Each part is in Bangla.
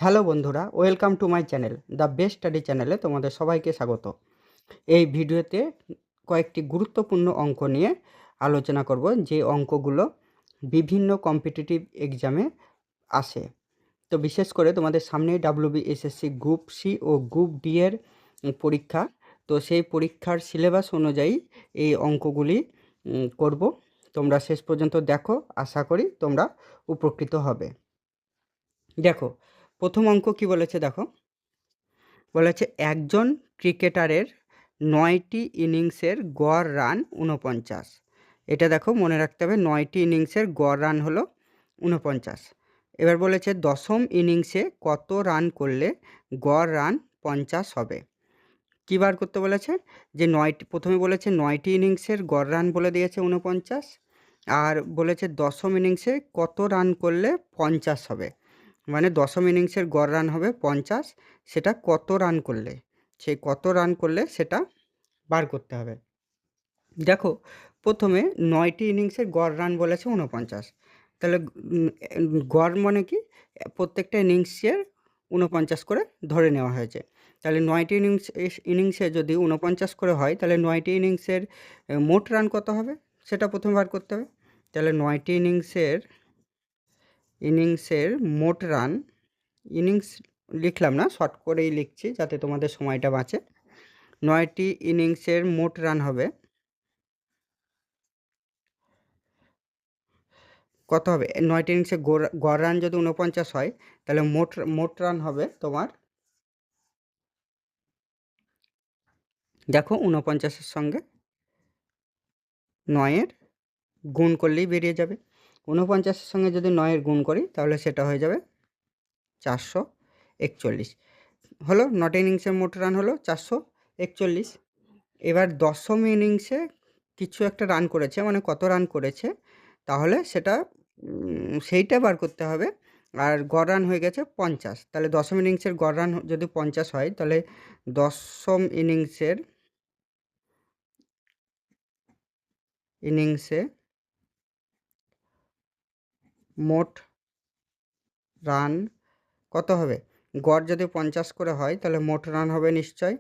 হ্যালো বন্ধুরা, welcome to my channel the best study চ্যানেলে তোমাদের সবাইকে স্বাগত। এই ভিডিওতে কয়েকটি গুরুত্বপূর্ণ অঙ্ক নিয়ে আলোচনা করব, যে অঙ্কগুলো বিভিন্ন কম্পিটিটিভ এক্সামে আসে। তো বিশেষ করে তোমাদের সামনে WBSSC গ্রুপ সি ও গ্রুপ ডি এর পরীক্ষা। তো সেই পরীক্ষার সিলেবাস অনুযায়ী এই অঙ্কগুলি করব। তোমরা শেষ পর্যন্ত দেখো, আশা করি তোমরা উপকৃত হবে। দেখো, প্রথম অঙ্ক কি বলেছে দেখো, বলেছে একজন ক্রিকেটারের ৯টি ইনিংসের গড় রান ৪৯। এটা দেখো মনে রাখতে হবে, ৯টি ইনিংসের গড় রান হলো ৪৯। এবার বলেছে দশম ইনিংসে কত রান করলে গড় রান ৫০ হবে। কী বার করতে বলেছে, যে প্রথমে বলেছে ৯টি ইনিংসের গড় রান বলে দিয়েছে ৪৯, আর বলেছে দশম ইনিংসে কত রান করলে ৫০ হবে। মানে দশম ইনিংসের গড় রান হবে ৫০, সেটা কত রান করলে, সেই কত রান করলে সেটা বার করতে হবে। দেখো, প্রথমে ৯টি ইনিংসের গড় রান বলেছে ৪৯, তাহলে গড় মানে কি, প্রত্যেকটা ইনিংসের ৪৯ করে ধরে নেওয়া হয়েছে। তাহলে ৯টি ইনিংসে যদি ৪৯ করে হয়, তাহলে 9টি ইনিংসের মোট রান কত হবে সেটা প্রথমে বার করতে হবে। তাহলে ৯টি ইনিংসের মোট রান, ইনিংস লিখলাম না, শর্ট করেই লিখছি যাতে তোমাদের সময়টা বাঁচে। ৯টি ইনিংসের মোট রান হবে কত হবে, ৯টি ইনিংসে গড় রান যদি ৪৯ হয়, তাহলে মোট রান হবে তোমার, দেখো ৪৯-এর সঙ্গে ৯-এর গুণ করলেই বেরিয়ে যাবে। ৪৯-এর সঙ্গে যদি ৯-এর গুণ করি, তাহলে সেটা হয়ে যাবে ৪৪১। হলো ৯টি ইনিংসের মোট রান হলো ৪৪১। এবার দশম ইনিংসে কিছু একটা রান করেছে, মানে কত রান করেছে, তাহলে সেটা সেইটা বার করতে হবে। আর গড় রান হয়ে গেছে ৫০, তাহলে দশম ইনিংসের গড় রান যদি ৫০ হয়, তাহলে দশম ইনিংসে মোট রান কত হবে, গড় যদি ৫০ করে হয়, তাহলে মোট রান হবে নিশ্চয়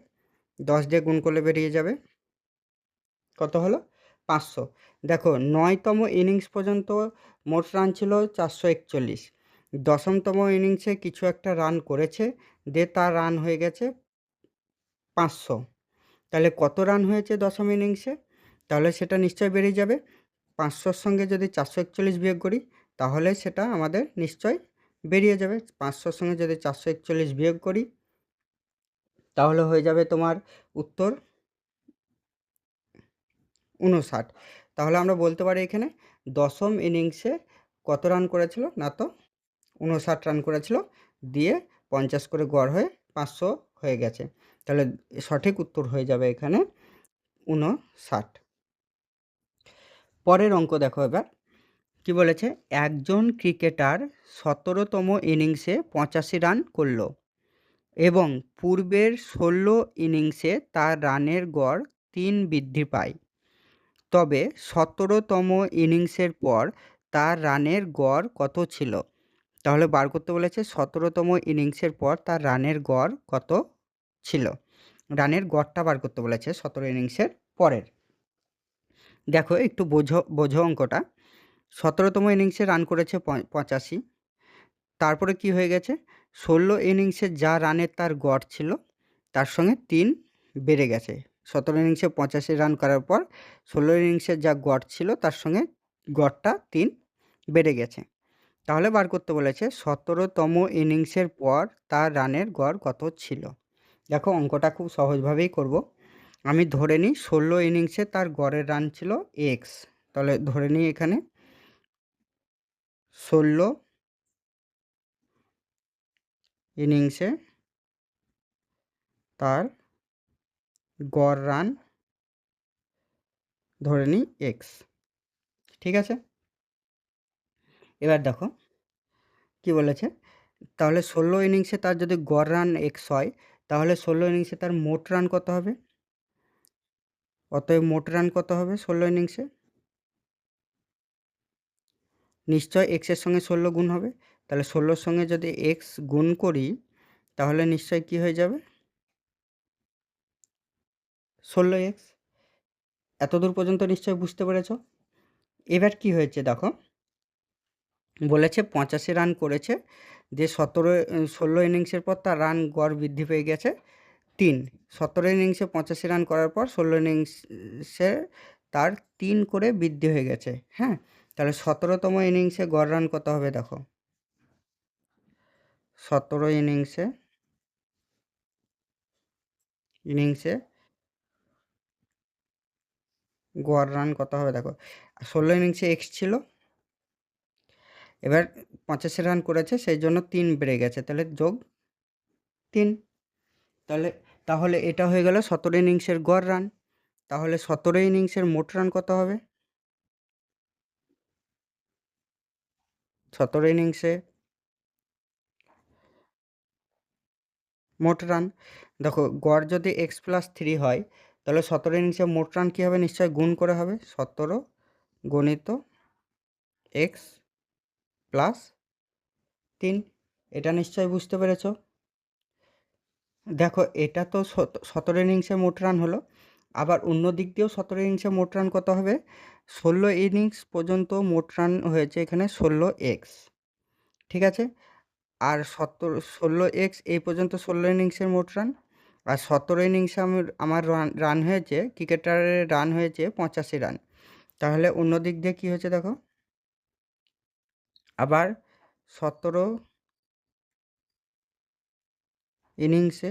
১০ দিয়ে গুণ করলে বেরিয়ে যাবে, কত হলো ৫০০। দেখো, ৯তম ইনিংস পর্যন্ত মোট রান ছিল ৪৪১। দশমতম ইনিংসে কিছু একটা রান করেছে, তার রান হয়ে গেছে ৫০০। তাহলে কত রান হয়েছে দশম ইনিংসে, তাহলে সেটা নিশ্চয় বেরিয়ে যাবে। ৫০০-র সঙ্গে যদি ৪৪১ বিয়োগ করি, তাহলে সেটা আমাদের নিশ্চয় বেরিয়ে যাবে। ৫০০-র সঙ্গে যদি ৪৪১ বিয়োগ করি, তাহলে হয়ে যাবে তোমার উত্তর ৫৯। তাহলে আমরা বলতে পারি এখানে দশম ইনিংসে কত রান করেছিল, না তো ৫৯ রান করেছিল, দিয়ে ৫০ করে গড় হয়ে ৫০০ হয়ে গেছে। তাহলে সঠিক উত্তর হয়ে যাবে এখানে ৫৯। পরের অঙ্ক দেখো, এবার কি বলেছে, একজন ক্রিকেটার ১৭তম ইনিংসে ৮৫ রান করল এবং পূর্বের ১৬ ইনিংসে তার রানের গড় ৩ বৃদ্ধি পায়, তবে ১৭তম ইনিংসের পর তার রানের গড় কত ছিল। তাহলে বার করতে বলেছে ১৭তম ইনিংসের পর তার রানের গড় কত ছিল, রানের গড়টা বার করতে বলেছে ১৭ ইনিংসের পরের। দেখো, একটু বোঝো অঙ্কটা। ১৭তম ইনিংসে রান করেছে ৮৫, তারপরে কি হয়ে গেছে, ১৬ ইনিংসে যা রানের তার গড় ছিল, তার সঙ্গে ৩ বেড়ে গেছে। ১৭ ইনিংসে ৮৫ রান করার পর ১৬ ইনিংসের যা গড় ছিল, তার সঙ্গে গড়টা ৩ বেড়ে গেছে। তাহলে বার করতে বলেছে ১৭তম ইনিংসের পর তার রানের গড় কত ছিল। দেখো, অঙ্কটা খুব সহজভাবেই করব। আমি ধরে নিই ১৬ ইনিংসে তার গড়ের রান ছিল এক্স, তাহলে ধরে নিই এখানে ১৬ ইনিংসে তার গড় রান ধরে নিই এক্স, ঠিক আছে। এবার দেখো কি বলেছে, তাহলে ১৬ ইনিংসে তার যদি গড় রান এক্স হয়, তাহলে ১৬ ইনিংসে তার মোট রান কত হবে, অতএব মোট রান কত হবে ১৬ ইনিংসে, নিশ্চয় এক্সের সঙ্গে ১৬ গুণ হবে, তাহলে 16-র সঙ্গে যদি এক্স গুণ করি তাহলে নিশ্চয়ই কী হয়ে যাবে, 16x। এতদূর পর্যন্ত নিশ্চয়ই বুঝতে পেরেছ। এবার কি হয়েছে দেখো, বলেছে 85 রান করেছে, যে 16 ইনিংসের পর তার রান গড় বৃদ্ধি পেয়ে গেছে 3। 17 ইনিংসে 85 রান করার পর 16 ইনিংসে তার 3 করে বৃদ্ধি হয়ে গেছে। হ্যাঁ, তাহলে 17তম ইনিংসে গড় রান কত হবে দেখো, 17 ইনিংসে গড় রান কত হবে দেখো, 16 ইনিংসে এক্স ছিল, এবার 85 রান করেছে সেই জন্য 3 বেড়ে গেছে, তাহলে যোগ 3। তাহলে এটা হয়ে গেল 17 ইনিংসের গড় রান। তাহলে 17 ইনিংসের মোট রান কত হবে, 17 ইনিংসে মোট রান দেখো, গড় যদি x+3 হয় তাহলে 17 ইনিংসে মোট রান কী হবে, নিশ্চয়ই গুণ করে হবে, 17 গণিত x+3। এটা নিশ্চয়ই বুঝতে পেরেছ। দেখো এটা তো 17 ইনিংসে মোট রান হলো, আবার অন্য দিক দিয়েও 17 ইনিংসে মোট রান কত হবে, 16 ইনিংস পর্যন্ত মোট রান হয়েছে এখানে 16x, ঠিক আছে। আর 16x এই পর্যন্ত 16 ইনিংসের মোট রান, আর 17 ইনিংসে আমার রান হয়েছে, ক্রিকেটারের রান হয়েছে 85 রান। তাহলে অন্য দিক দিয়ে কী হয়েছে দেখো, আবার 17 ইনিংসে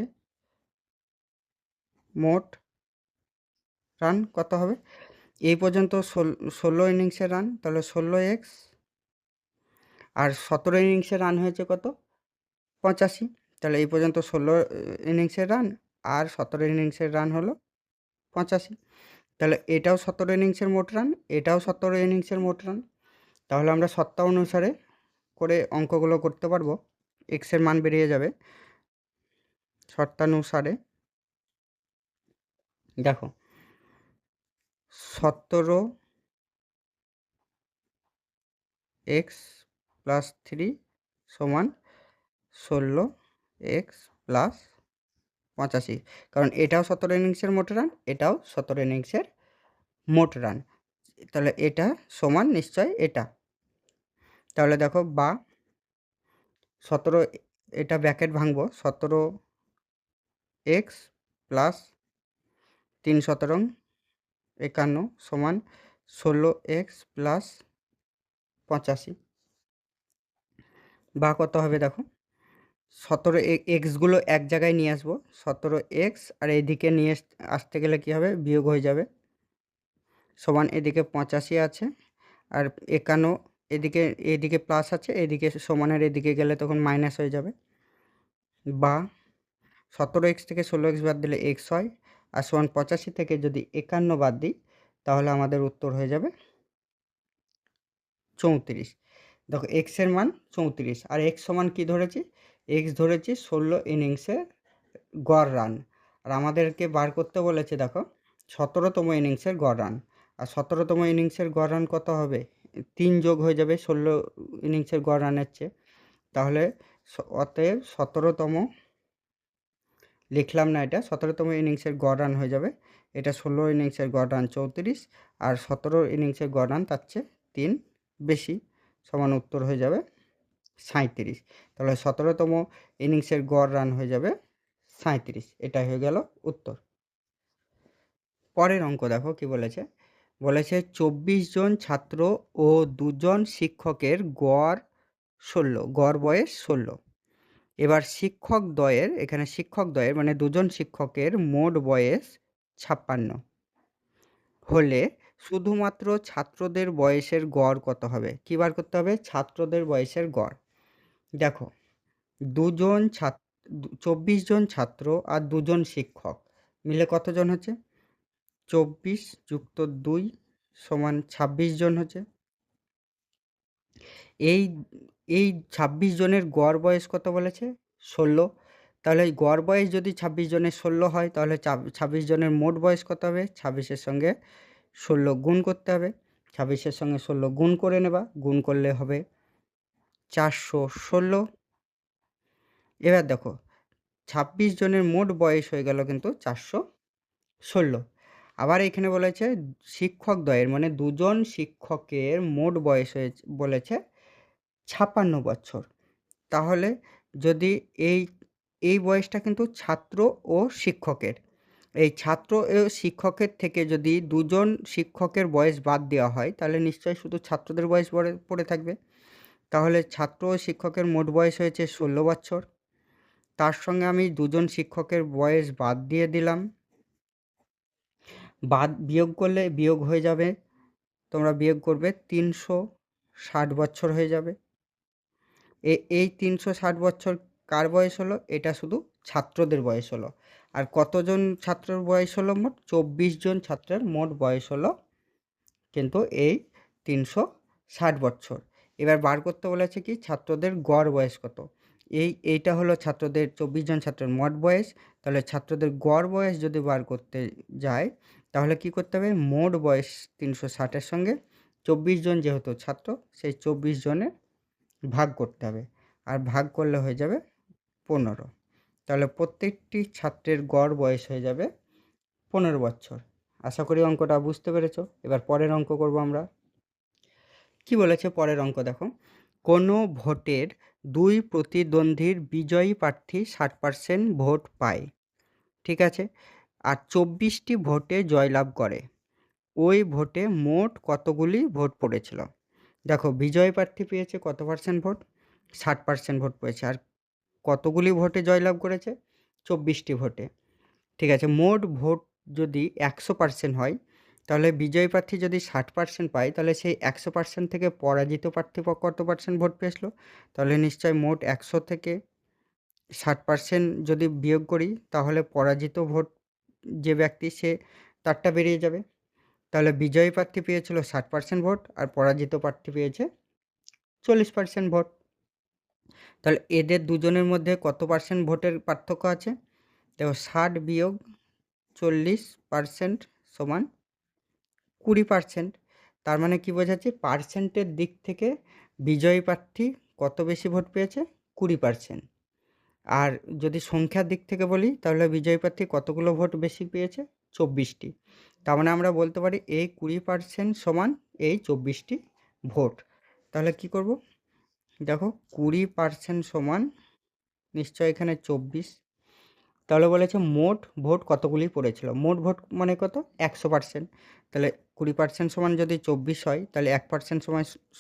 মোট রান কত হবে, এই পর্যন্ত 16 ইনিংসের রান, তাহলে 16x, আর 17 ইনিংসের রান হয়েছে কত, 85, তাহলে এই পর্যন্ত 16 ইনিংসের রান আর 17 ইনিংসের রান হলো 85, তাহলে এটাও 17 ইনিংসের মোট রান, এটাও 17 ইনিংসের মোট রান। তাহলে আমরা সত্তা অনুসারে করে অঙ্কগুলো করতে পারবো, এক্সের মান বেরিয়ে যাবে। শর্তানুসারে দেখো 17x+3 সমান 16x+85, কারণ এটাও 17 ইনিংসের মোট রান, এটাও 17 ইনিংসের মোট রান, তাহলে এটা সমান নিশ্চয় এটা। তাহলে দেখো বা 17, এটা ব্র্যাকেট ভাঙবো, 17x+3 সমান 16x+85, বা কত হবে দেখো, 17 এক্সগুলো এক জায়গায় নিয়ে আসবো, 17x আর এদিকে নিয়ে আসতে গেলে কী হবে, বিয়োগ হয়ে যাবে, সমান এদিকে 85 আছে আর 51 এদিকে প্লাস আছে, এদিকে সমানের এদিকে গেলে তখন মাইনাস হয়ে যাবে, বা 17x থেকে 16x বাদ দিলে x হয়, আর সমান 85 থেকে যদি 51 বাদ দিই তাহলে আমাদের উত্তর হয়ে যাবে 34। দেখো এক্সের মান 34, আর এক্স সমান কী ধরেছি, এক্স ধরেছি 16 ইনিংসের গড় রান, আর আমাদেরকে বার করতে বলেছে দেখো 17তম ইনিংসের গড় রান, আর 17তম ইনিংসের গড় রান কত হবে, 3 যোগ হয়ে যাবে 16 ইনিংসের গড় রানের চেয়ে, তাহলে অতএব 17তম লিখলাম না, এটা 17তম ইনিংসের গড় রান হয়ে যাবে, এটা 16 ইনিংসের গড় রান 34, আর 17 ইনিংসের গড় রান তার চেয়ে 3 বেশি, সমান উত্তর হয়ে যাবে 37। তাহলে 17তম ইনিংসের গড় রান হয়ে যাবে 37, এটাই হয়ে গেল উত্তর। পরের অঙ্ক দেখো কি বলেছে, 24 জন ছাত্র ও 2 জন শিক্ষকের গড় বয়স 16। এবার এখানে শিক্ষক দ্বয়ের মানে 2 জন শিক্ষকের মোট বয়স 56 হলে শুধুমাত্র ছাত্রদের বয়সের গড় কত হবে, কী বার করতে হবে, ছাত্রদের বয়সের গড়। দেখো 24 জন ছাত্র আর 2 জন শিক্ষক মিলে কতজন হচ্ছে, 24 যুক্ত 2 সমান 26 জন হচ্ছে। এই 26 জনের গড় বয়স কত বলেছে, 16। তাহলে গড় বয়স যদি 26 জনের 16 হয় তাহলে 26 জনের মোট বয়স কত হবে, 26-এর সঙ্গে 16 গুণ করতে হবে, 26-এর সঙ্গে 16 গুণ করে নেবা, গুণ করলে হবে 416। এবার দেখো 26 জনের মোট বয়স হয়ে গেল কিন্তু 416। আবার এখানে বলেছে শিক্ষকদ্বয়ের মানে দুজন শিক্ষকের মোট বয়স হয়েছে বলেছে 56 বছর। তাহলে যদি এই এই বয়সটা কিন্তু ছাত্র ও শিক্ষকের, এই ছাত্র ও শিক্ষকের থেকে যদি দুজন শিক্ষকের বয়স বাদ দেওয়া হয় তাহলে নিশ্চয়ই শুধু ছাত্রদের বয়স পড়ে থাকবে। তাহলে ছাত্র ও শিক্ষকের মোট বয়স হয়েছে 16 বছর। তার সঙ্গে আমি দুজন শিক্ষকের বয়স বাদ দিয়ে দিলাম, বিয়োগ করলে বিয়োগ হয়ে যাবে, তোমরা বিয়োগ করবে 360 বছর হয়ে যাবে। এই 360 বছর কার বয়স হলো? এটা শুধু ছাত্রদের বয়স হলো। আর কতজন ছাত্রের বয়স হলো মোট? 24 জন ছাত্রের মোট বয়স হলো কিন্তু এই 360 বছর। এবার বার করতে বলেছে কি ছাত্রদের গড় বয়স কত। এইটা হলো ছাত্রদের 24 জন ছাত্রের মোট বয়স। তাহলে ছাত্রদের গড় বয়স যদি বার করতে যায় তাহলে কি করতে হবে? মোট বয়স 360-এর সঙ্গে 24 জন যেহেতু ছাত্র সেই 24 জনের ভাগ করতে হবে, আর ভাগ করলে হয়ে যাবে 15। তাহলে প্রত্যেকটি ছাত্রের গড় বয়স হয়ে যাবে 15 বছর। আশা করি অঙ্কটা বুঝতে পেরেছো। এবার পরের অঙ্ক করব আমরা। কি বলেছে পরের অঙ্ক দেখো, কোনো ভোটের 2 প্রতিদ্বন্দ্বীর বিজয়ী প্রার্থী 60% ভোট পায়, ঠিক আছে, আর 24টি ভোটে জয়লাভ করে। ওই ভোটে মোট কতগুলি ভোট পড়েছিল? দেখো বিজয়ী প্রার্থী পেয়েছে কত পার্সেন্ট ভোট? 60% ভোট পেয়েছে। আর কতগুলি ভোটে জয়লাভ করেছে? 24টি ভোটে। ঠিক আছে, মোট ভোট যদি 100% হয় তাহলে বিজয়ী প্রার্থী যদি 60% পায় তাহলে সেই 100% থেকে পরাজিত প্রার্থী কত পার্সেন্ট ভোট পেয়েছিল? তাহলে নিশ্চয় মোট 100 থেকে 60% যদি বিয়োগ করি তাহলে পরাজিত ভোট যে ব্যক্তি সে তারটা বেরিয়ে যাবে। তাহলে বিজয়ী প্রার্থী পেয়েছিল 60% ভোট আর পরাজিত প্রার্থী পেয়েছে 40% ভোট। তাহলে এদের দুজনের মধ্যে কত পার্সেন্ট ভোটের পার্থক্য আছে? দেখো 60 বিয়োগ 40% সমান 20%। তার মানে কি বোঝাচ্ছে? পার্সেন্টের দিক থেকে বিজয়ী প্রার্থী কত বেশি ভোট পেয়েছে? 20%। আর যদি সংখ্যার দিক থেকে বলি তাহলে বিজয়ী প্রার্থী কতগুলো ভোট বেশি পেয়েছে? 24টি। তার মানে আমরা বলতে পারি এই 20% সমান এই 24টি ভোট। তাহলে কি করব? দেখো 20% সমান নিশ্চয় এখানে 24। তাহলে বলেছে মোট ভোট কতগুলি পড়েছিল। মোট ভোট মানে কত? 100%। তাহলে 20% সমান যদি 24 হয় তাহলে 1%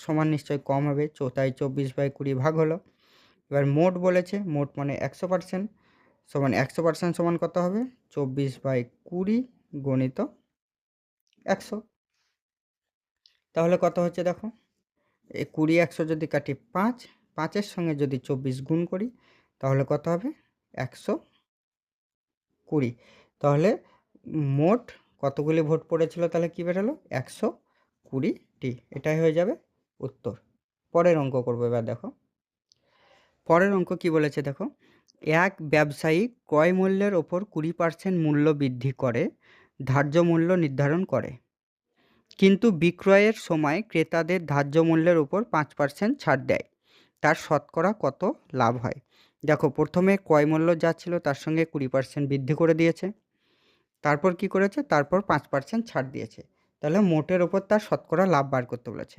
সমান নিশ্চয়ই কম হবে, তাই 24/20 ভাগ হলো। এবার মোট বলেছে, মোট মানে 100% সমান 100% সমান কত হবে? 24/20 গণিত 100। তাহলে কত হচ্ছে দেখো, এই 20 100 যদি কাটি 5, 5-এর সঙ্গে যদি 24 গুণ করি তাহলে কত হবে? 120। তাহলে মোট কতগুলি ভোট পড়েছিল তাহলে কি বেরোলো? 120টি। এটাই হয়ে যাবে উত্তর। পরের অঙ্ক করবো এবার দেখো। পরের অঙ্ক কি বলেছে দেখো, এক ব্যবসায়ী ক্রয় মূল্যের ওপর 20% মূল্য বৃদ্ধি করে ধার্য মূল্য নির্ধারণ করে, কিন্তু বিক্রয়ের সময় ক্রেতাদের ধার্য মূল্যের উপর 5% ছাড় দেয়। তার শতকরা কত লাভ হয়? দেখো প্রথমে ক্রয় মূল্য যা ছিল তার সঙ্গে 20% বৃদ্ধি করে দিয়েছে, তারপর কি করেছে? তারপর 5% ছাড় দিয়েছে। তাহলে মোটের ওপর তার শতকরা লাভ বার করতে বলেছে।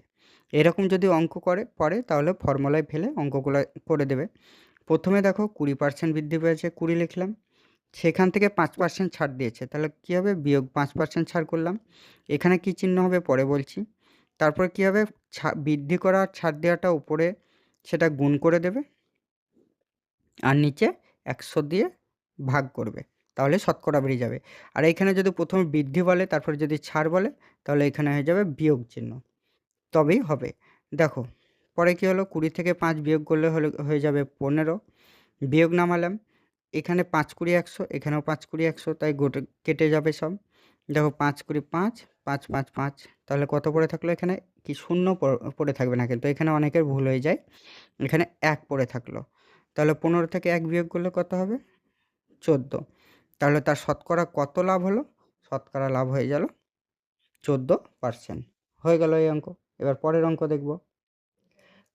এরকম যদি অঙ্ক পড়ে তাহলে ফর্মুলায় ফেলে অঙ্কগুলো করে দেবে। প্রথমে দেখো 20% বৃদ্ধি পেয়েছে, 20 লিখলাম, সেখান থেকে 5% ছাড় দিয়েছে, তাহলে কী হবে? বিয়োগ 5% ছাড় করলাম। এখানে কি চিহ্ন হবে পরে বলছি। তারপর কী হবে? বৃদ্ধি করা আর ছাড় দেওয়াটা উপরে সেটা গুণ করে দেবে আর নিচে 100 দিয়ে ভাগ করবে, তাহলে শতকরা বেরিয়ে যাবে। আর এখানে যদি প্রথমে বৃদ্ধি বলে তারপরে যদি ছাড় বলে তাহলে এখানে হয়ে যাবে বিয়োগ চিহ্ন, তবেই হবে। দেখো পরে কী হলো? 20 থেকে 5 বিয়োগ করলে হয়ে যাবে 15। বিয়োগ নামালাম, এখানে 5 20 100, এখানেও 5 20 100, তাই কেটে যাবে সব। দেখো 5 20 5, 5 5 5, তাহলে কত পড়ে থাকলো? এখানে কি শূন্য পড়ে থাকবে না, কিন্তু এখানে অনেকের ভুল হয়ে যায়, এখানে 1 পড়ে থাকলো। তাহলে 15 থেকে 1 বিয়োগ করলে কত হবে? 14। তাহলে তার শতকরা কত লাভ হলো? শতকরা লাভ হয়ে গেল 14%। হয়ে গেল এই অঙ্ক। এবার পরের অঙ্ক দেখব।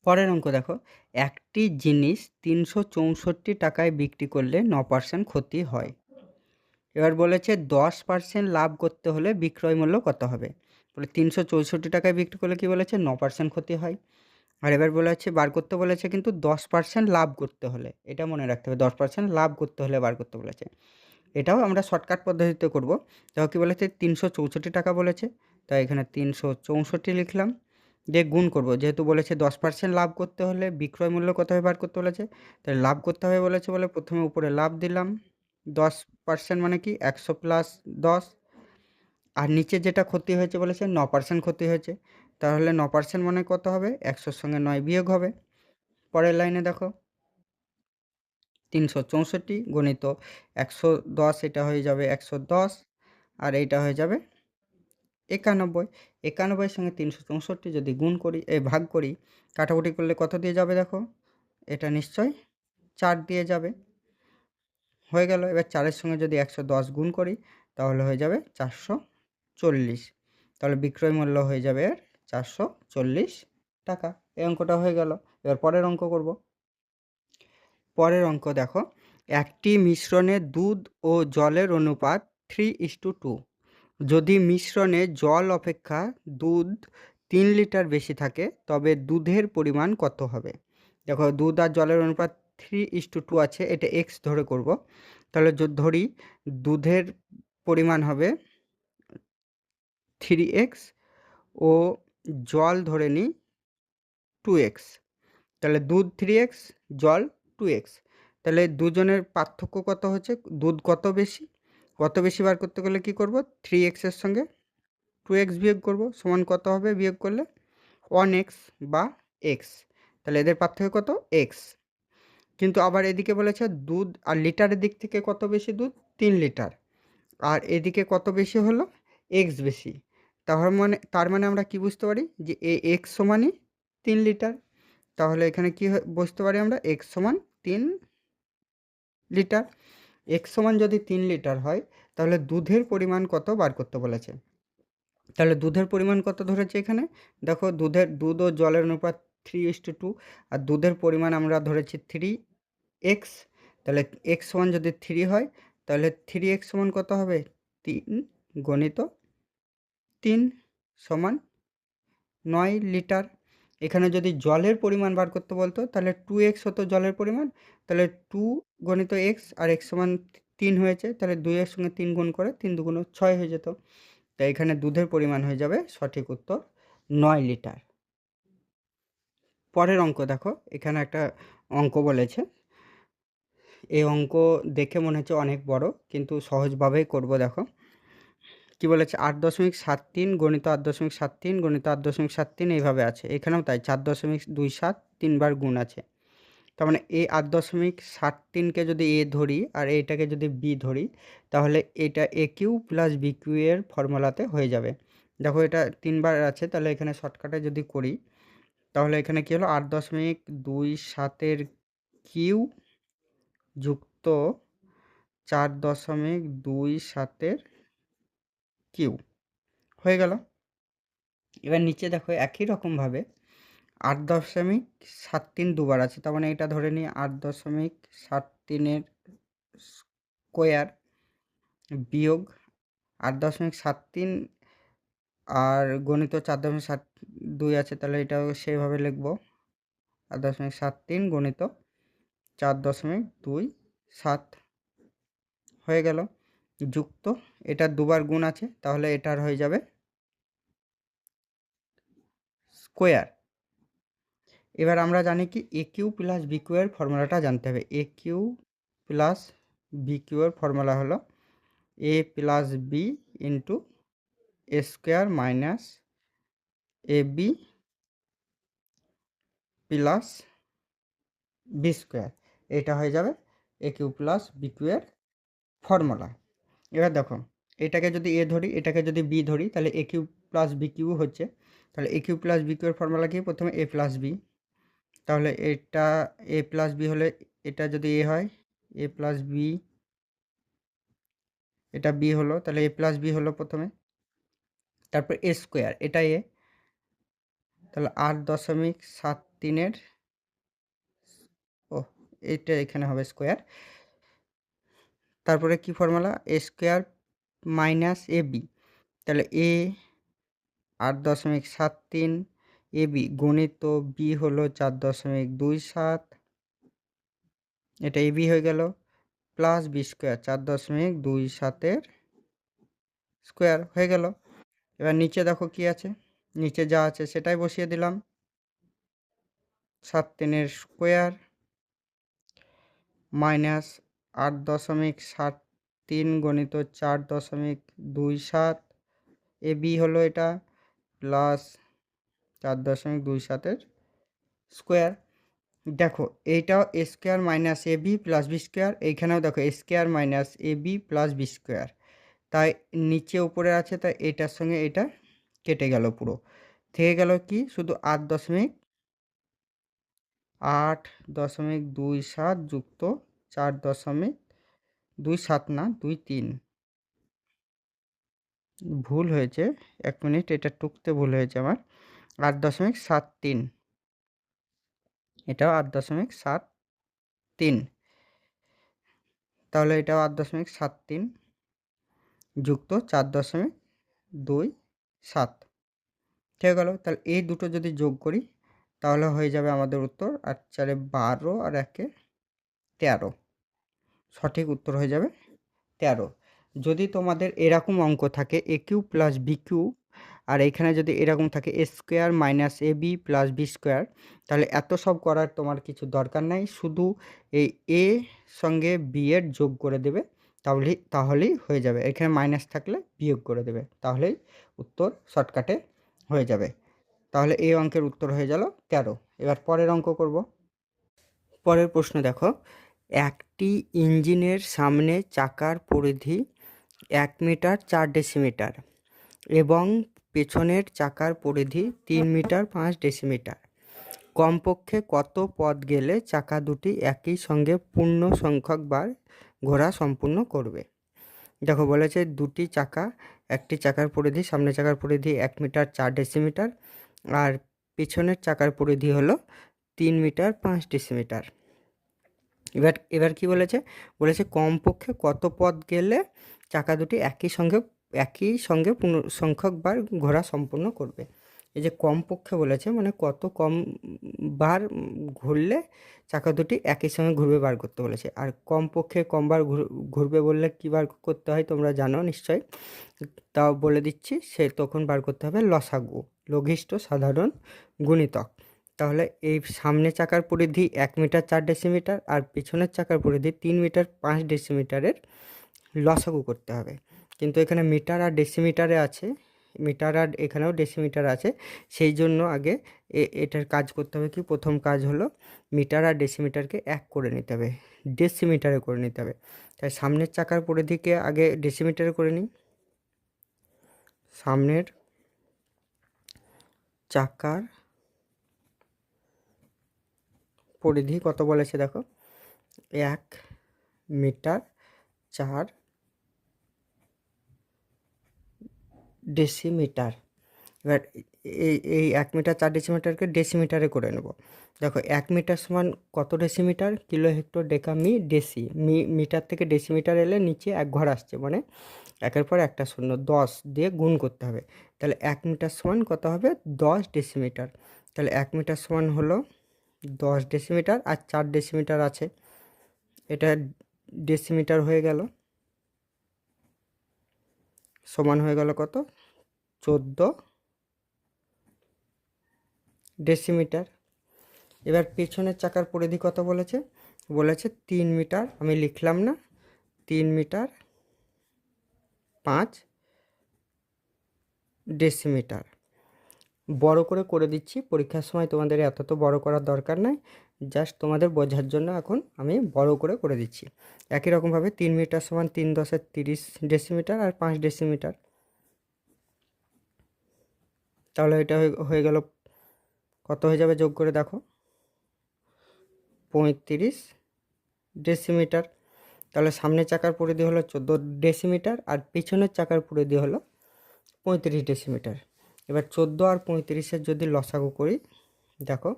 পরের অঙ্ক দেখো, একটি জিনিস 364 টাকায় বিক্রি করলে 9% ক্ষতি হয়। এবার বলেছে 10% লাভ করতে হলে বিক্রয় মূল্য কত হবে। বলে 364 টাকায় বিক্রি করলে কি বলেছে 9% ক্ষতি হয়। আর এবার বলেছে বার করতে বলেছে কিন্তু 10% লাভ করতে হলে, এটা মনে রাখতে হবে, 10% লাভ করতে হলে বার করতে বলেছে। এটাও আমরা শর্টকাট পদ্ধতিতে করব। দেখো কি বলেছে 364 টাকা বলেছে, তাই এখানে 364 লিখলাম, দিয়ে গুণ করব, যেহেতু বলেছে 10% লাভ করতে হলে বিক্রয় মূল্য কত হবে বার করতে বলেছে, তাই লাভ করতে হবে বলেছে বলে প্রথমে উপরে লাভ দিলাম, 10% মানে কি 100 প্লাস 10, আর নিচে যেটা ক্ষতি হয়েছে বলেছে 9% ক্ষতি হয়েছে, তাহলে 9% মানে কত হবে, 100-র সঙ্গে 9 বিয়োগ হবে। পরের লাইনে দেখো 364 গণিত 110, এটা হয়ে যাবে 110, আর এইটা হয়ে যাবে 91। 91-এর সঙ্গে 364 যদি গুণ করি, ভাগ করি, কাটাকুটি করলে কত দিয়ে যাবে দেখো, এটা নিশ্চয় 4 দিয়ে যাবে, হয়ে গেল। এবার 4-এর সঙ্গে যদি 110 গুণ করি তাহলে হয়ে যাবে 440, তাহলে বিক্রয় মূল্য হয়ে যাবে এর 440 টাকা। এই অঙ্কটা হয়ে গেল। এবার পরের অঙ্ক করব। পরের অঙ্ক দেখো, একটি মিশ্রণে দুধ ও জলের অনুপাত 3:2। যদি মিশ্রণে জল অপেক্ষা দুধ 3 লিটার বেশি থাকে তবে দুধের পরিমাণ কত হবে। দেখো দুধ আর জলের অনুপাত 3:2 আছে, এটা এক্স ধরে করব। তাহলে ধরি দুধের পরিমাণ হবে 3x ও জল ধরে নিই 2x। তাহলে দুধ 3x, জল 2x। তাহলে দুজনের পার্থক্য কত হচ্ছে, দুধ কত বেশি, কত বেশি বার করতে গেলে কি করব, 3xের সঙ্গে 2x বিয়োগ করব, সমান কত হবে বিয়োগ করলে 1x বা x। তাহলে এদের পার্থক্য কত, x। কিন্তু আবার এদিকে বলেছে দুধ আর লিটারের দিক থেকে কত বেশি, দুধ 3 লিটার, আর এদিকে কত বেশি হলো, x বেশি। তার মানে আমরা কি বুঝতে পারি যে x সমানই 3 লিটার। তাহলে এখানে কি বুঝতে পারি আমরা, x সমান 3 লিটার। x সমান যদি 3 লিটার হয় তাহলে দুধের পরিমাণ কত বার করতে বলেছে। তাহলে দুধের পরিমাণ কত ধরেছে এখানে, দেখো দুধ ও জলের অনুপাত 3:2, আর দুধের পরিমাণ আমরা ধরেছি 3x। তাহলে x সমান যদি 3 হয় তাহলে 3x সমান কত হবে, 3 গণিত 3 সমান 9 লিটার। এখানে যদি জলের পরিমাণ বার করতে বলতো তাহলে 2x হতো জলের পরিমাণ, তাহলে 2 গণিত x, আর x সমান 3 হয়েছে, তাহলে 2-এর সঙ্গে 3 গুণ করে 3 দুগুণ 6 হয়ে যেত। তাই এখানে দুধের পরিমাণ হয়ে যাবে সঠিক উত্তর 9 লিটার। পরের অঙ্ক দেখো, এখানে একটা অঙ্ক বলেছে, এই অঙ্ক দেখে মনে হচ্ছে অনেক বড়, কিন্তু সহজভাবেই করব। দেখো কি বলেছে, 8.73 গণিত 8.73 গণিত 8.73 এইভাবে আছে, এখানেও তাই 4.27 তিনবার গুণ আছে। তার মানে এই 8.73কে যদি এ ধরি আর এইটাকে যদি বি ধরি তাহলে এটা এ কিউ প্লাস বি কিউ এর ফর্মুলাতে হয়ে যাবে। দেখো এটা তিনবার আছে, তাহলে এখানে শর্টকাটে যদি করি তাহলে এখানে কি হলো, 8.27 কিউ যুক্ত 4.27 কিউ হয়ে গেল। এবার নিচে দেখো একই রকমভাবে 8.73 দুবার আছে, তার মানে এটা ধরে নিই 8.73 স্কোয়ার বিয়োগ 8.73 আর গণিত 4.72 আছে, তাহলে এটাও সেইভাবে লিখব, 8.73 গণিত 4.27 হয়ে গেল, যুক্ত এটা দুবার গুণ আছে, তাহলে এটার হয়ে যাবে স্কোয়ার। এবার আমরা জানি কি এ কিউ প্লাস বি কিউ এর ফর্মুলাটা জানতে হবে। এ কিউ প্লাস বি কিউ এর ফর্মুলা হলো এ plus B into A square minus A B plus B square, এটা হয়ে যাবে এ কিউ প্লাস বি কিউ এর ফর্মুলা। এবার দেখো এটাকে যদি এ ধরি, এটাকে যদি বি ধরি, তাহলে এ কিউ প্লাস বি কিউ হচ্ছে, তাহলে এ কিউ প্লাস বি কিউ এর ফর্মুলা কি, প্রথমে এ প্লাস বি, তাহলে এটা এ প্লাস বি হলে এটা যদি এ হয়, এ প্লাস বি, এটা বি হলো, তাহলে এ প্লাস বি হলো প্রথমে, তারপর এ স্কোয়ার, এটা এ, তাহলে 8.73 3-এর এইটা এখানে হবে স্কোয়ার। তারপরে কি formula, A square minus A B, তাহলে এ 8.73 এ বি গণিত বি হলো 4.27, এটা এ বি হয়ে গেল, প্লাস বি স্কোয়ার 4.27 স্কোয়ার হয়ে গেল। এবার নিচে দেখো কি আছে, নিচে যা আছে সেটাই বসিয়ে দিলাম। 7-3 স্কোয়ার মাইনাস 8.73 গণিত 4.27 এ বি হলো এটা, প্লাস 4.27 স্কোয়ার। দেখো এইটাও এ square minus A B plus B square, এইখানেও দেখো এ square minus A B plus B square, তাই নিচে উপরে আছে, তাই এটার সঙ্গে এটা কেটে গেল, পুরো থেকে গেল কি শুধু 8.27 যুক্ত 4.27 না 23, ভুল হয়েছে, 1 মিনিট, এটা টুকতে ভুল হয়েছে আমার, 8.73, এটাও 8.73, তাহলে এটাও 8.73 যুক্ত 4.27 ঠিক গেল। তাহলে এই দুটো যদি যোগ করি তাহলে হয়ে যাবে আমাদের উত্তর 8 4 12 আর 1 13, সঠিক উত্তর হয়ে যাবে 13। যদি তোমাদের এরকম অঙ্ক থাকে এ কিউ প্লাস বি কিউ, আর এইখানে যদি এরকম থাকে এ square minus A B plus B square, তাহলে এত সব করার তোমার কিছু দরকার নাই, শুধু এই এ সঙ্গে বি এর যোগ করে দেবে, তাহলেই হয়ে যাবে। এখানে মাইনাস থাকলে বিয়োগ করে দেবে, তাহলেই উত্তর শর্টকাটে হয়ে যাবে। তাহলে এই অঙ্কের উত্তর হয়ে গেল 13। এবার পরের অঙ্ক করব। পরের প্রশ্ন দেখো, একটি ইঞ্জিনের সামনে চাকার পরিধি 1 মিটার 4 ডেসিমিটার এবং পেছনের চাকার পরিধি 3 মিটার 5 ডেসিমিটার। কমপক্ষে কত পথ গেলে চাকা দুটি একই সঙ্গে পূর্ণ সংখ্যক বার ঘোরা সম্পূর্ণ করবে? দেখো বলেছে দুটি চাকা, একটি চাকার পরিধি, সামনের চাকার পরিধি 1 মিটার 4 ডেসিমিটার আর পিছনের চাকার পরিধি হলো 3 মিটার 5 ডেসিমিটার। এবার কি বলেছে, বলেছে কমপক্ষে কত পথ গেলে চাকা দুটি একই সঙ্গে পূর্ণ সংখ্যক বার ঘোরা সম্পূর্ণ করবে। এই যে কমপক্ষে বলেছে মানে কত কম বার ঘুরলে চাকা দুটি একই সঙ্গে ঘুরবে বার করতে বলেছে। আর কমপক্ষে কমবার ঘুরবে বললে কী বার করতে হয় তোমরা জানো নিশ্চয়ই, তাও বলে দিচ্ছি, সে তখন বার করতে হবে লসাগু, লঘিষ্ঠ সাধারণ গুণিতক। তাহলে এই সামনে চাকার পরিধি 1 মিটার 4 ডেসিমিটার আর পিছনের চাকার পরিধি 3 মিটার 5 ডেসিমিটারের লসাগু করতে হবে। কিন্তু এখানে মিটার আর ডেসিমিটারে আছে, মিটার আর এখানেও ডেসিমিটার আছে, সেই জন্য আগে এটার কাজ করতে হবে কি, প্রথম কাজ হলো মিটার আর ডেসিমিটারকে 1 করে নিতে হবে, ডেসিমিটারে করে নিতে হবে। তাই সামনের চাকার পরিধিকে আগে ডেসিমিটারে করে নিই। সামনের চাকার পরিধি কত বলেছে দেখো, 1 মিটার 4 ডেসিমিটার। এবার এই 1 মিটার 4 ডেসিমিটারকে ডেসিমিটারে করে নেব। দেখো 1 মিটার সমান কত ডেসিমিটার, কিলো হেক্টর ডেকা মি ডেসি, মিটার থেকে ডেসিমিটার এলে নিচে 1 ঘর আসছে, মানে 1-এর পর একটা শূন্য 10 দিয়ে গুণ করতে হবে। তাহলে 1 মিটার সমান কত হবে, 10 ডেসিমিটার। তাহলে 1 মিটার সমান হলো 10 ডেসিমিটার আর 4 ডেসিমিটার আছে, এটা ডেসিমিটার হয়ে গেল, সমান হয়ে গেল কত, 14 ডেসিমিটার। এবার পেছনের চাকার পরিধি কত বলেছে, 3 মিটার, আমি লিখলাম না, 3 মিটার 5 ডেসিমিটার। বড় করে দিচ্ছি, পরীক্ষার সময় তোমাদের এত তো বড় করার দরকার নাই, জাস্ট তোমাদের বোঝার জন্য এখন আমি বড় করে দিচ্ছি। একই রকমভাবে 3 মিটার সমান 3 × 10 = 30 ডেসিমিটার আর 5 ডেসিমিটার। তাহলে এটা হয়ে গেল, কত হয়ে যাবে যোগ করে দেখো, 35 ডেসিমিটার। তাহলে সামনের চাকার পরিধি হলো 14 ডেসিমিটার আর পিছনের চাকার পরিধি হলো 35 ডেসিমিটার। এবার 14 আর 35-এর যদি লসাগু করি, দেখো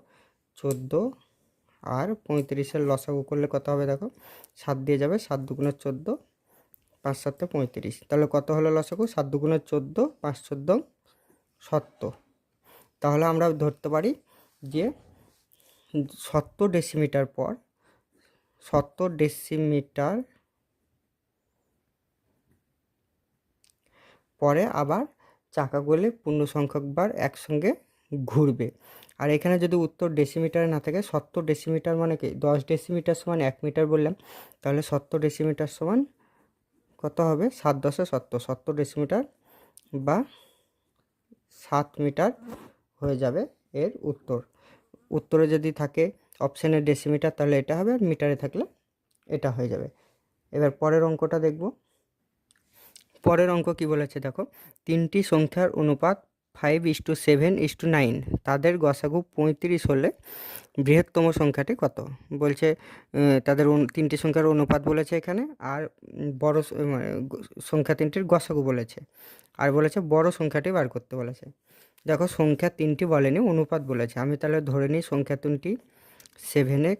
14 আর 35-এর লসাগু করলে কত হবে দেখো, 7 দিয়ে যাবে, 7 দুগুণে 14, 5 7 35। তাহলে কত হলো লসাগু? 7 দুগুণে 14, 5 14 70। তাহলে আমরা ধরতে পারি যে 70 ডেসিমিটার পর 70 ডেসিমিটার পরে আবার চাকাগুলি পূর্ণ সংখ্যকবার একসঙ্গে ঘুরবে। আর এখানে যদি উত্তর ডেসিমিটারে না থাকে, 70 ডেসিমিটার মানে কি, 10 ডেসিমিটার সমান 1 মিটার বললাম, তাহলে 70 ডেসিমিটার সমান কত হবে? 7 10 70, 70 ডেসিমিটার বা 7 মিটার হয়ে যাবে এর উত্তর। উত্তরে যদি থাকে অপশানে ডেসিমিটার তাহলে এটা হবে, আর মিটারে থাকলে এটা হয়ে যাবে। এবার পরের অঙ্কটা দেখব। পরের অঙ্ক কি বলেছে দেখো, 3টি সংখ্যার অনুপাত 5:7:9, তাদের গসাগু 35 হলে বৃহত্তম সংখ্যাটি কত? বলছে তাদের 3টি সংখ্যার অনুপাত বলেছে এখানে, আর বড় মানে সংখ্যা 3টির গসাগু বলেছে, আর বলেছে বড় সংখ্যাটি বার করতে বলেছে। দেখো সংখ্যা 3টি বলেনি, অনুপাত বলেছে। আমি তাহলে ধরে নিই সংখ্যা 3টি 7x,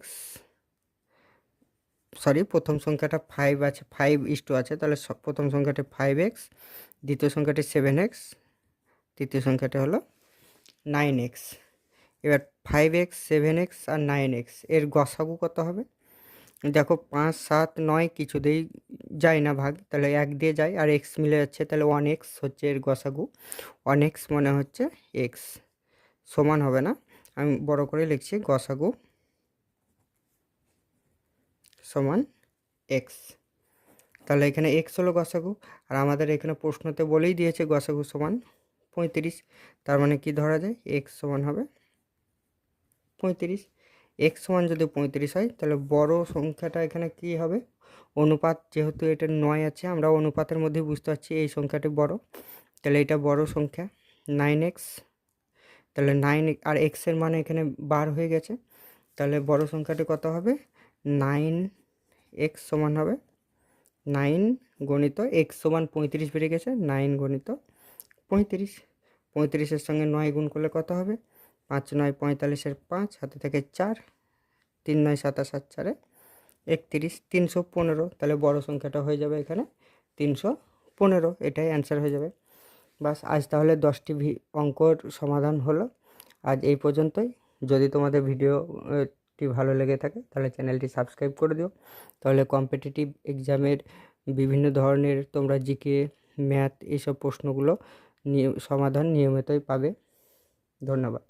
সরি প্রথম সংখ্যাটা 5 আছে, 5:2 আছে, তাহলে প্রথম সংখ্যাটি 5x, দ্বিতীয় সংখ্যাটি 7x, তৃতীয় সংখ্যাটি হলো 9x। এবার 5x 7x আর 9x এর গসাগু কত হবে? দেখো 5 7 9 কিছুতেই যায় না ভাগ, তাহলে 1 দিয়ে যায়, আর x মিলে যাচ্ছে, তাহলে 1x হচ্ছে এর গসাগু। 1x মনে হচ্ছে x, সমান হবে না, আমি বড় করে লিখছি, গসাগু সমান x। তাহলে এখানে x হলো গসাগু, আর আমাদের এখানে প্রশ্নতে বলেই দিয়েছে গসাগু সমান 35। তার মানে কি ধরা যায়? x সমান হবে 35। x সমান যদি 35 হয়, তাহলে বড় সংখ্যাটা এখানে কি হবে? অনুপাত, যেহেতু এটা 9 আছে, আমরা অনুপাতের মধ্যে বুঝতে পারছি এই সংখ্যাটি বড়, তাহলে এটা বড় সংখ্যা 9x। তাহলে 9 আর x এর মানে এখানে 12 হয়ে গেছে, তাহলে বড় সংখ্যাটি কত হবে? 9x সমান হবে 9 গণিত x সমান 35 বেড়ে গেছে, 9 গণিত 35। 35-এর সঙ্গে 9 গুণ করলে কত হবে? 5 9 45-এর 5, হাতে থেকে 4, 3 9 27 7 4 31, 315। তাহলে বড় সংখ্যাটা হয়ে যাবে এখানে 315, এটাই অ্যান্সার হয়ে যাবে। বাস, আজ তাহলে 10টি অঙ্কর সমাধান হলো। আজ এই পর্যন্তই। যদি তোমাদের ভিডিওটি ভালো লেগে থাকে তাহলে চ্যানেলটি সাবস্ক্রাইব করে দিও, তাহলে কম্পিটিটিভ এক্সামের বিভিন্ন ধরনের তোমরা জিকে, ম্যাথ এইসব প্রশ্নগুলো সমাধান নিয়মিতই পাবে। ধন্যবাদ।